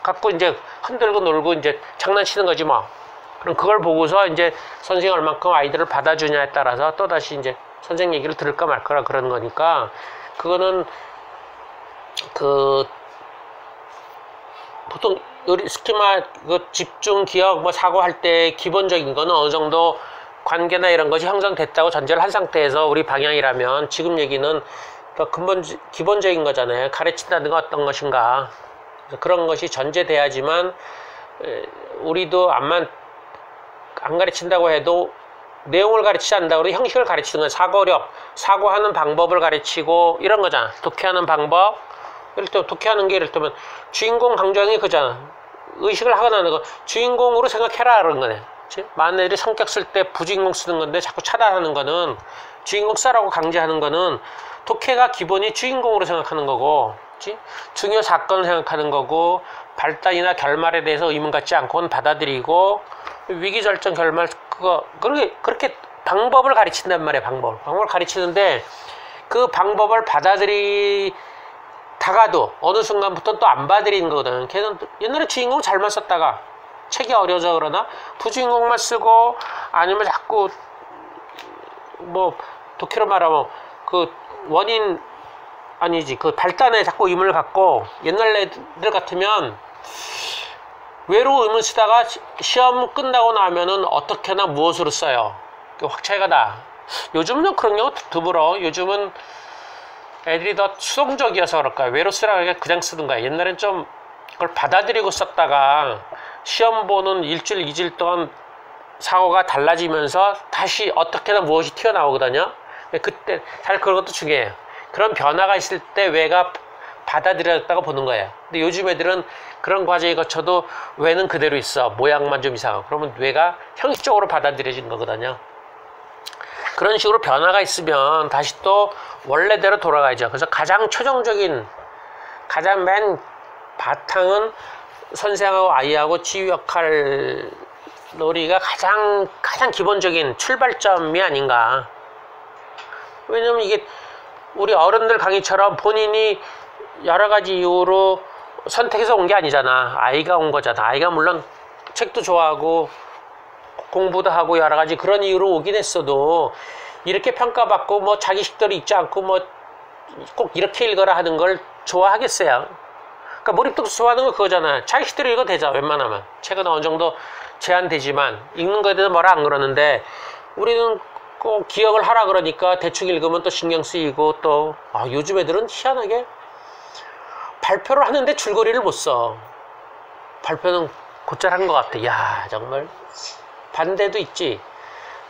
갖고 이제 흔들고 놀고 이제 장난치는 거지 뭐. 그럼 그걸 보고서 이제 선생이 얼만큼 아이들을 받아주냐에 따라서 또다시 이제 선생 얘기를 들을까 말까라 그런 거니까 그거는 그 보통 우리 스키마 그 집중 기억 뭐 사고할 때 기본적인 거는 어느 정도 관계나 이런 것이 형성됐다고 전제를 한 상태에서 우리 방향이라면 지금 얘기는 더 기본적인 거잖아요. 가르친다는 건 어떤 것인가. 그런 것이 전제돼야지만 우리도 안 가르친다고 해도 내용을 가르치지 않는다고 해도 형식을 가르치는 건 사고력, 사고하는 방법을 가르치고 이런 거잖아. 독해하는 방법. 이럴 때 독해하는 게 이를테면 주인공 강조하는 게 그잖아. 의식을 하거나 하는 거 주인공으로 생각해라 그런 거네. 그치? 만일이 성격 쓸 때 부주인공 쓰는 건데 자꾸 차단하는 거는 주인공 쓰라고 강제하는 거는 독해가 기본이 주인공으로 생각하는 거고, 그치? 중요 사건을 생각하는 거고, 발단이나 결말에 대해서 의문 갖지 않고는 받아들이고, 위기절정 결말, 그렇게 방법을 가르친단 말이에요, 방법을 가르치는데, 그 방법을 받아들이다가도 어느 순간부터 또 안 받아들이는 거거든. 걔는 옛날에 주인공 잘만 썼다가, 책이 어려워서 그러나, 부주인공만 쓰고, 아니면 자꾸, 뭐, 독해로 말하면, 원인 아니지 그 발단에 자꾸 의문을 갖고 옛날 애들 같으면 외로 의문 쓰다가 시험 끝나고 나면은 어떻게나 무엇으로 써요. 확 차이가 나. 요즘은 그런 경우 드물어. 요즘은 애들이 더 수동적이어서 그럴까요. 외로 쓰라고 그냥 쓰는 거야. 옛날엔 좀 그걸 받아들이고 썼다가 시험 보는 일주일, 2주일 동안 사고가 달라지면서 다시 어떻게나 무엇이 튀어나오거든요. 그때 잘 그런 것도 중요해요. 그런 변화가 있을 때 왜가 받아들여졌다고 보는 거예요. 근데 요즘 애들은 그런 과정에 거쳐도 왜는 그대로 있어. 모양만 좀 이상하고. 그러면 왜가 형식적으로 받아들여진 거거든요. 그런 식으로 변화가 있으면 다시 또 원래대로 돌아가야죠. 그래서 가장 최종적인, 가장 맨 바탕은 선생하고 아이하고 지휘 역할 놀이가 가장 기본적인 출발점이 아닌가. 왜냐면 이게 우리 어른들 강의처럼 본인이 여러 가지 이유로 선택해서 온 게 아니잖아. 아이가 온 거잖아. 아이가 물론 책도 좋아하고 공부도 하고 여러 가지 그런 이유로 오긴 했어도 이렇게 평가받고 뭐 자기 식대로 읽지 않고 뭐 꼭 이렇게 읽어라 하는 걸 좋아하겠어요. 그러니까 몰입도 좋아하는 거 그거잖아. 자기 식대로 읽어도 되죠. 웬만하면. 책은 어느 정도 제한되지만 읽는 거에 대해서 뭐라 안 그러는데 우리는 꼭 기억을 하라 그러니까 대충 읽으면 또 신경 쓰이고 또 요즘 애들은 희한하게 발표를 하는데 줄거리를 못 써. 발표는 곧잘 한 것 같아. 야 정말 반대도 있지.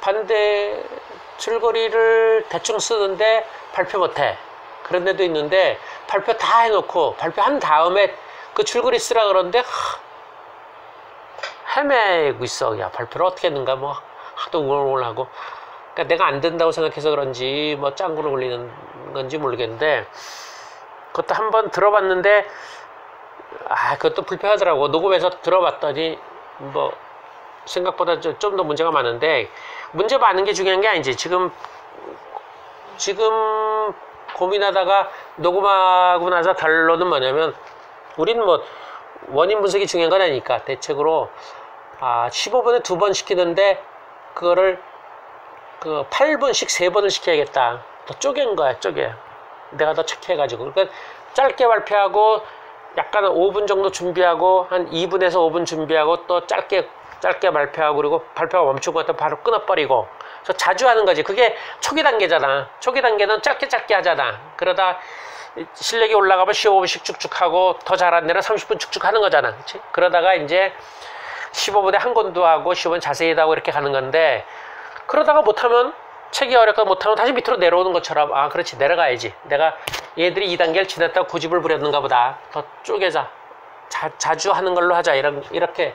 반대 줄거리를 대충 쓰는데 발표 못해. 그런 데도 있는데 발표 다 해놓고 발표한 다음에 그 줄거리 쓰라 그러는데 헤매고 있어. 야 발표를 어떻게 했는가 뭐 하도 우울하고. 그러니까 내가 안 된다고 생각해서 그런지 뭐 짱구를 굴리는 건지 모르겠는데 그것도 한번 들어봤는데 그것도 불편하더라고. 녹음해서 들어봤더니 뭐 생각보다 좀 더 문제가 많은데, 문제 많은 게 중요한 게 아니지. 지금 고민하다가 녹음하고 나서 결론은 뭐냐면, 우리는 뭐 원인 분석이 중요한 건 아니니까 대책으로 15분에 2번 시키는데 그거를 8분씩 3번을 시켜야겠다. 더 쪼갠 거야, 쪼개. 내가 더 체크해가지고. 그러니까 짧게 발표하고 약간 5분 정도 준비하고 한 2분에서 5분 준비하고 또 짧게 발표하고, 그리고 발표가 멈추고 또 바로 끊어버리고. 그래서 자주 하는 거지. 그게 초기 단계잖아. 초기 단계는 짧게 하잖아. 그러다 실력이 올라가면 15분씩 쭉쭉 하고, 더 잘하는 데는 30분 쭉쭉 하는 거잖아. 그치? 그러다가 이제 15분에 한 권도 하고 15분 자세히도 하고 이렇게 가는 건데, 그러다가 못하면, 책이 어렵고 못하면 다시 밑으로 내려오는 것처럼, 그렇지, 내려가야지. 내가 얘들이 2단계를 지났다고 고집을 부렸는가 보다. 더 쪼개자. 자주 하는 걸로 하자. 이렇게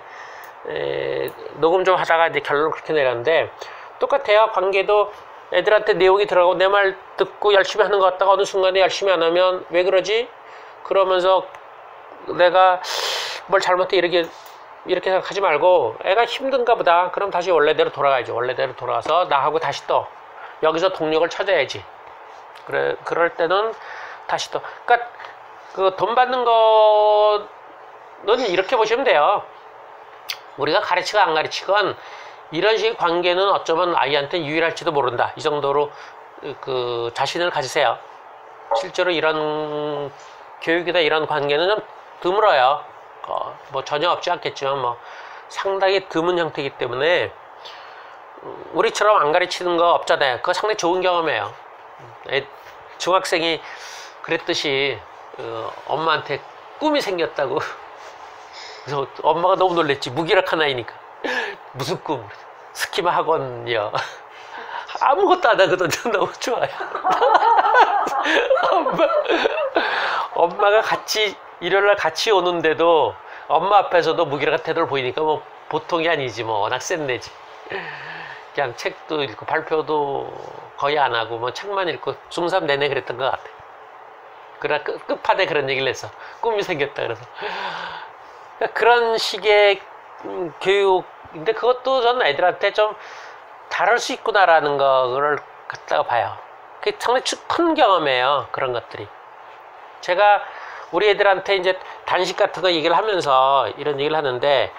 녹음 좀 하다가 이제 결론을 그렇게 내렸는데, 똑같아요. 관계도 애들한테 내용이 들어가고 내 말 듣고 열심히 하는 것 같다가 어느 순간에 열심히 안 하면 왜 그러지? 그러면서 내가 뭘 잘못해 이렇게 생각하지 말고, 애가 힘든가 보다. 그럼 다시 원래대로 돌아가야지. 원래대로 돌아가서 나하고 다시 또 여기서 동력을 찾아야지. 그럴 때는 다시 또, 그러니까 그 돈 받는 거는 이렇게 보시면 돼요. 우리가 가르치건 안 가르치건 이런 식의 관계는 어쩌면 아이한테 유일할지도 모른다. 이 정도로 그 자신을 가지세요. 실제로 이런 교육이나 이런 관계는 좀 드물어요. 뭐 전혀 없지 않겠지만 뭐 상당히 드문 형태이기 때문에 우리처럼 안 가르치는 거 없잖아요. 그거 상당히 좋은 경험이에요. 중학생이 그랬듯이 엄마한테 꿈이 생겼다고. 그래서 엄마가 너무 놀랬지. 무기력한 아이니까. 무슨 꿈? 스키마 학원이요. 아무것도 안 하거든. 너무 좋아요. 엄마가 일요일날 같이 오는데도 엄마 앞에서도 무기력한 태도를 보이니까 뭐 보통이 아니지. 뭐 워낙 센 애지. 그냥 책도 읽고 발표도 거의 안 하고 뭐 책만 읽고 중3 내내 그랬던 것 같아. 그러나 끝판에 그런 얘기를 했어. 꿈이 생겼다. 그래서 그런 식의 교육인데, 그것도 저는 애들한테 좀 다를 수 있구나라는 거를 갖다가 봐요. 그게 상당히 큰 경험이에요. 그런 것들이. 제가 우리 애들한테 이제 단식 같은 거 얘기를 하면서 이런 얘기를 하는데,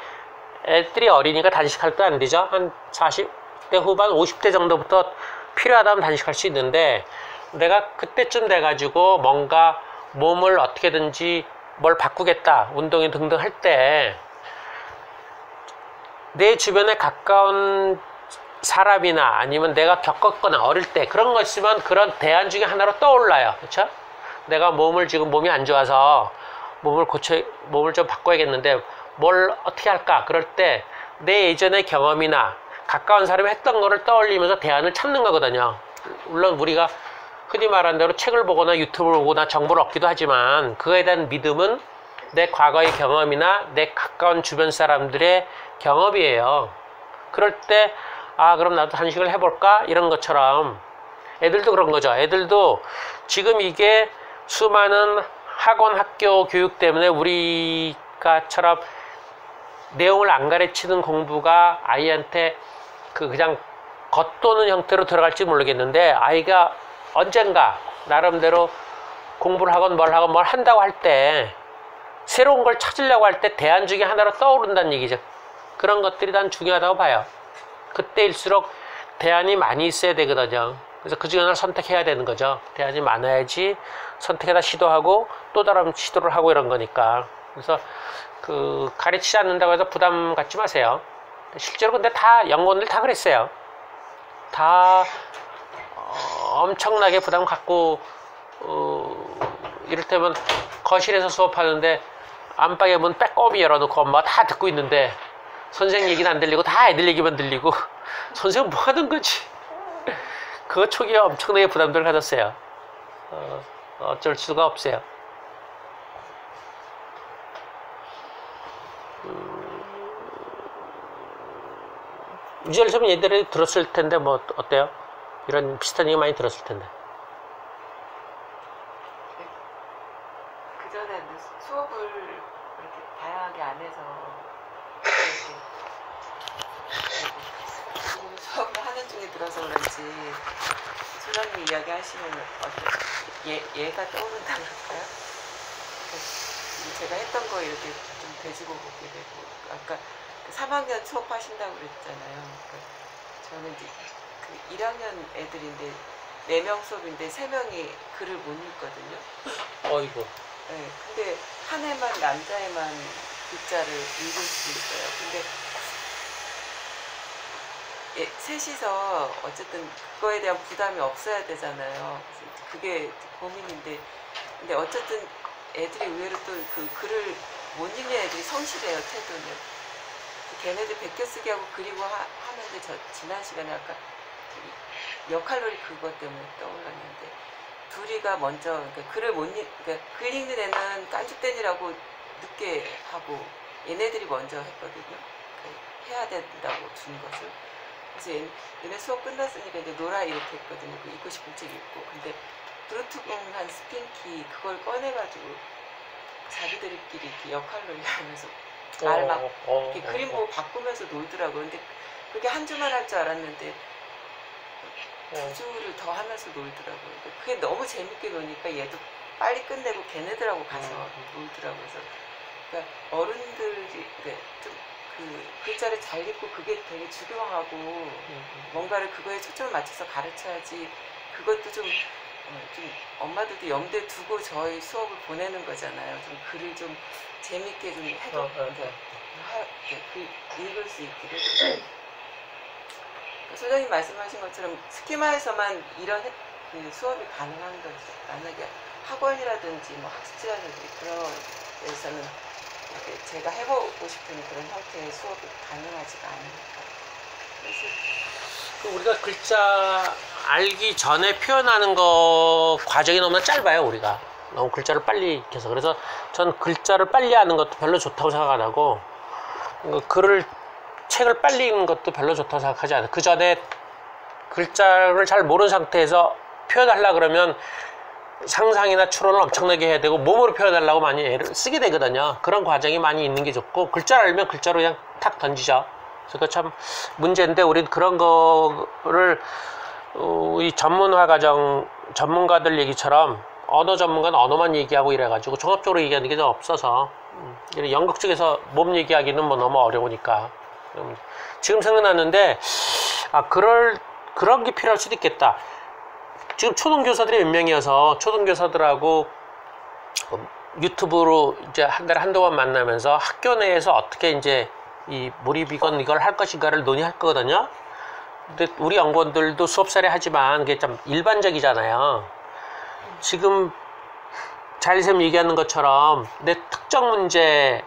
애들이 어리니까 단식할 때 안 되죠. 한 40대 후반, 50대 정도부터 필요하다면 단식할 수 있는데, 내가 그때쯤 돼가지고 뭔가 몸을 어떻게든지 뭘 바꾸겠다, 운동이 등등 할 때, 내 주변에 가까운 사람이나 아니면 내가 겪었거나 어릴 때 그런 거 있으면 그런 대안 중에 하나로 떠올라요. 그렇죠? 내가 몸이 안 좋아서 몸을 좀 바꿔야겠는데 뭘 어떻게 할까? 그럴 때 내 예전의 경험이나 가까운 사람이 했던 거를 떠올리면서 대안을 찾는 거거든요. 물론 우리가 흔히 말하는 대로 책을 보거나 유튜브를 보거나 정보를 얻기도 하지만, 그거에 대한 믿음은 내 과거의 경험이나 내 가까운 주변 사람들의 경험이에요. 그럴 때 그럼 나도 단식을 해볼까? 이런 것처럼 애들도 그런 거죠. 애들도 지금 이게 수많은 학원, 학교 교육 때문에 우리가처럼 내용을 안 가르치는 공부가 아이한테 그냥 겉도는 형태로 들어갈지 모르겠는데, 아이가 언젠가 나름대로 공부를 하건 뭘 한다고 할 때, 새로운 걸 찾으려고 할 때 대안 중에 하나로 떠오른다는 얘기죠. 그런 것들이 난 중요하다고 봐요. 그때일수록 대안이 많이 있어야 되거든요. 그래서 그 중에 하나를 선택해야 되는 거죠. 대안이 많아야지 선택해다 시도하고 또 다른 시도를 하고 이런 거니까. 그래서 가르치지 않는다고 해서 부담 갖지 마세요. 실제로 근데 다 연구원들 다 그랬어요. 다 엄청나게 부담 갖고 이를테면 거실에서 수업하는데 안방에 문 빼꼼히 열어놓고 엄마가 다 듣고 있는데 선생님 얘기는 안 들리고 다 애들 얘기만 들리고 선생님 뭐 하는 거지? 그거 초기에 엄청나게 부담들을 가졌어요. 어쩔 수가 없어요. 유지열 좀 얘들이 들었을 텐데 뭐 어때요? 이런 비슷한 얘기 많이 들었을 텐데. 그 전에 수업을 같이 소장님 이야기 하시면 얘가 떠오른다 그럴까요? 제가 했던 거 이렇게 좀 되짚어 보게 되고, 아까 3학년 수업하신다고 그랬잖아요. 저는 이제 그 1학년 애들인데 4명 수업인데 3명이 글을 못 읽거든요. 어이구. 네, 근데 한 해만 남자애만 글자를 읽을 수 있어요. 근데 셋이서 어쨌든 그거에 대한 부담이 없어야 되잖아요. 그래서 그게 고민인데, 근데 어쨌든 애들이 의외로 또 그 글을 못 읽는 애들이 성실해요, 태도는. 걔네들 베껴쓰기 하고 그리고 하는데 지난 시간에 아까 역할놀이 그것 때문에 떠올랐는데, 둘이가 먼저 그러니까 글을 못 그러니까 글 읽는 애는 깐죽대니라고 늦게 하고 얘네들이 먼저 했거든요. 해야 된다고 준 것을. 그래서 얘네 수업 끝났으니까 이제 놀아 이렇게 했거든요. 그 읽고 싶은 책 읽고. 근데 브루트공한 스핑키 그걸 꺼내가지고 자기들끼리 이렇게 역할놀이 하면서 이렇게 그림 보고 바꾸면서 놀더라고요. 근데 그게 한 주만 할 줄 알았는데 2주를 더 하면서 놀더라고요. 그게 너무 재밌게 노니까 얘도 빨리 끝내고 걔네들하고 가서 놀더라고요. 그래서 그러니까 어른들이 좀 그 글자를 잘 읽고 그게 되게 중요하고 뭔가를 그거에 초점을 맞춰서 가르쳐야지. 그것도 좀 엄마들도 염두에 두고 저희 수업을 보내는 거잖아요. 좀 글을 좀 재밌게 좀 해도 읽을 수 있기를. 소장님 말씀하신 것처럼 스키마에서만 이런 그 수업이 가능한 거죠. 만약에 학원이라든지 뭐 학습지원이라든지 그런 데서는 이렇게 제가 해보고 싶은 그런 형태의 수업이 가능하지가 않으니까. 그래서 우리가 글자 알기 전에 표현하는 거 과정이 너무 짧아요. 우리가 너무 글자를 빨리 익혀서. 그래서 전 글자를 빨리 하는 것도 별로 좋다고 생각 안 하고, 책을 빨리 읽는 것도 별로 좋다고 생각하지 않아요. 그 전에 글자를 잘 모르는 상태에서 표현하려고 그러면 상상이나 추론을 엄청나게 해야 되고 몸으로 표현하려고 많이 애를 쓰게 되거든요. 그런 과정이 많이 있는 게 좋고, 글자를 알면 글자로 그냥 탁 던지죠. 그래서 그거 참 문제인데, 우리는 그런 거를 이 전문가들 얘기처럼 언어 전문가는 언어만 얘기하고 이래가지고 종합적으로 얘기하는 게 좀 없어서 연극 쪽에서 몸 얘기하기는 뭐 너무 어려우니까. 지금 생각났는데, 그런 게 필요할 수도 있겠다. 지금 초등교사들이 몇 명이어서 초등교사들하고 유튜브로 이제 한 달에 한두 번 만나면서 학교 내에서 어떻게 이제 이 몰입이건 이걸 할 것인가를 논의할 거거든요. 근데 우리 연구원들도 수업사례 하지만 그게 좀 일반적이잖아요. 지금 자리쌤 얘기하는 것처럼 내 특정 문제가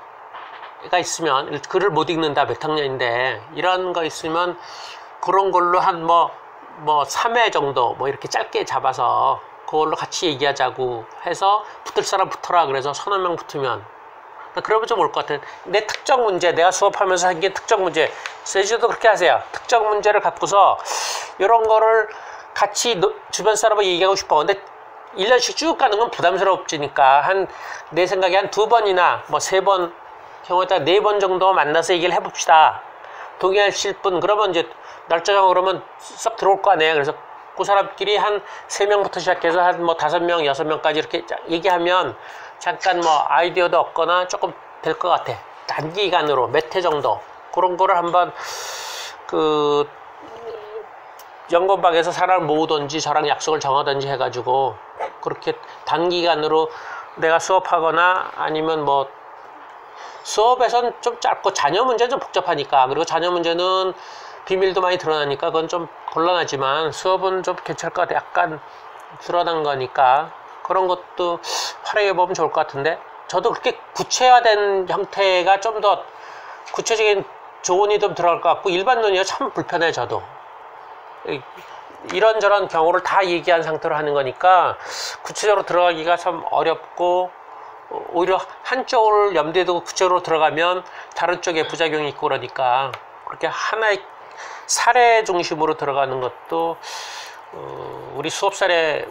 있으면, 글을 못 읽는다, 몇 학년인데 이런 거 있으면 그런 걸로 한 3회 정도 이렇게 짧게 잡아서 그걸로 같이 얘기하자고 해서 붙을 사람 붙어라. 그래서 서너 명 붙으면 그러면 좀 올 것 같아요. 내 특정 문제, 내가 수업하면서 생긴 특정 문제, 세지도 그렇게 하세요. 특정 문제를 갖고서 이런 거를 같이 주변 사람하고 얘기하고 싶어. 근데 1년씩 쭉 가는 건 부담스럽지니까 내 생각에 한 2번이나 3번, 경우에 따라 4번 정도 만나서 얘기를 해봅시다. 동의하실 분, 그러면 이제 날짜 정하고 그러면 싹 들어올 거 아니에요. 그래서 그 사람끼리 한 3명부터 시작해서 한 5명, 6명까지 이렇게 얘기하면 잠깐 아이디어도 얻거나 조금 될 것 같아. 단기간으로 몇 회 정도. 그런 거를 한번 연구방에서 사람을 모으든지 저랑 약속을 정하든지 해가지고 그렇게 단기간으로 내가 수업하거나 아니면 수업에선 좀 짧고 자녀 문제는 좀 복잡하니까, 그리고 자녀 문제는 비밀도 많이 드러나니까 그건 좀 곤란하지만 수업은 좀 괜찮을 것 같아. 약간 드러난 거니까 그런 것도 활용해 보면 좋을 것 같은데, 저도 그렇게 구체화된 형태가 좀 더 구체적인 조언이 좀 들어갈 것 같고, 일반 논의가 참 불편해. 저도 이런저런 경우를 다 얘기한 상태로 하는 거니까 구체적으로 들어가기가 참 어렵고, 오히려 한쪽을 염두에 두고 구체적으로 들어가면 다른 쪽에 부작용이 있고 그러니까 그렇게 하나의 사례 중심으로 들어가는 것도 우리 수업 사례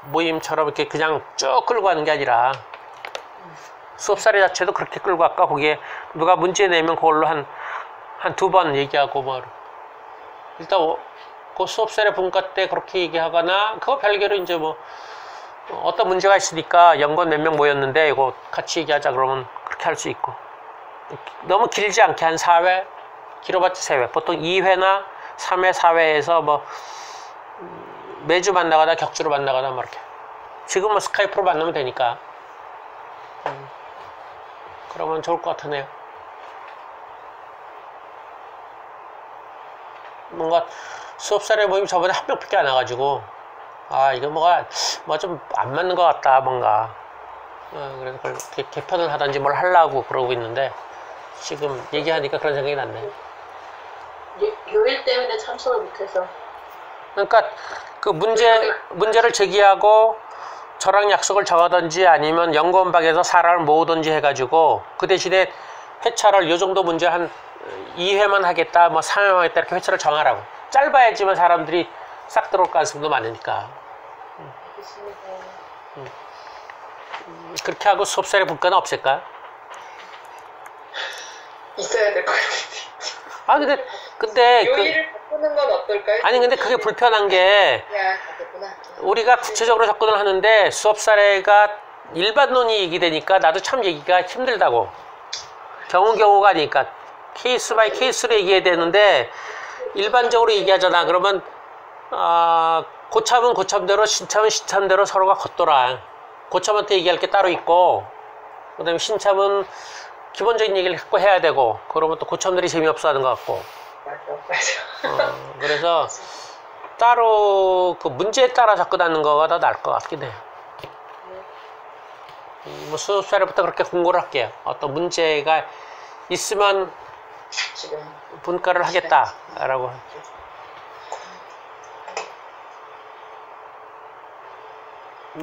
모임처럼 이렇게 그냥 쭉 끌고 가는 게 아니라 수업 사례 자체도 그렇게 끌고 갈까. 거기에 누가 문제 내면 그걸로 한 2번 얘기하고 일단 그 수업 사례 분과 때 그렇게 얘기하거나 그거 별개로 이제 뭐 어떤 문제가 있으니까 연구원 몇 명 모였는데 이거 같이 얘기하자 그러면 그렇게 할 수 있고 너무 길지 않게 한 4회 길어봤자 3회 보통 2회나 3회 4회에서 뭐 매주 만나거나 격주로 만나거나 뭐 이렇게 지금은 스카이프로 만나면 되니까 그러면 좋을 것 같으네요. 뭔가 수업 사례 모임 저번에 한 명밖에 안 와가지고 아 이거 뭐가 뭐 좀 안 맞는 것 같다 뭔가 그래서 그걸 개편을 하든지 뭘 하려고 그러고 있는데 지금 얘기하니까 그런 생각이 났네. 요일 때문에 참석을 못해서. 그러니까 그 문제를 제기하고 저랑 약속을 정하든지 아니면 연구원박에서 사람을 모으든지 해가지고 그 대신에 회차를 요 정도 문제 한 2회만 하겠다 뭐 3회만 하겠다 이렇게 회차를 정하라고. 짧아야지만 사람들이 싹 들어올 가능성도 많으니까. 알겠습니다. 그렇게 하고 수업 사례 분과는 없을까? 있어야 될 것 같은데. 아 근데 요일을 바꾸는 건 어떨까요? 아니 근데 그게 불편한 게 야, 바꿨구나. 우리가 구체적으로 접근을 하는데 수업 사례가 일반론이 얘기되니까 나도 참 얘기가 힘들다고. 경우가 아니니까 케이스 바이 케이스로 얘기해야 되는데 일반적으로 얘기하잖아. 그러면 고참은 고참대로 신참은 신참대로 서로가 걷더라. 고참한테 얘기할 게 따로 있고 그 다음에 신참은 기본적인 얘기를 갖고 해야 되고 그러면 또 고참들이 재미없어 하는 것 같고 맞아. 그래서 따로 그 문제에 따라 접근하는 거가 더 나을 것 같긴 해요. 뭐 수업 사례부터 그렇게 공고를 할게요. 어떤 문제가 있으면 지금 분과를 하겠다라고.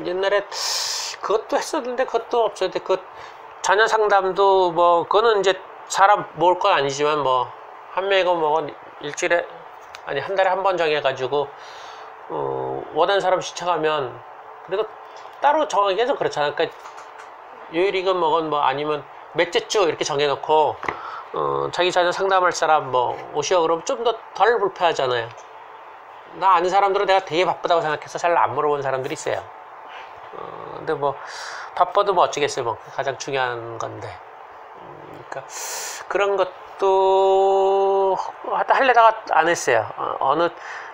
옛날에 그것도 했었는데 그것도 없었는데 그 자녀 상담도 뭐 그거는 이제 사람 모을 건 아니지만 뭐 한 명이고 뭐 일주일에 아니 한 달에 한 번 정해가지고 원하는 사람 신청하면 그래도 따로 정하기 해서 그렇잖아. 그러니까 요일이건 뭐건 뭐 아니면 몇째 주 이렇게 정해놓고 자기 자녀 상담할 사람 뭐 오시오 그러면 좀 더 덜 불편하잖아요. 나 아는 사람들은 내가 되게 바쁘다고 생각해서 잘 안 물어본 사람들이 있어요. 근데 뭐 바빠도 뭐 어쩌겠어요. 뭐 가장 중요한 건데. 그러니까 그런 것도 하려다가 안 했어요. 어느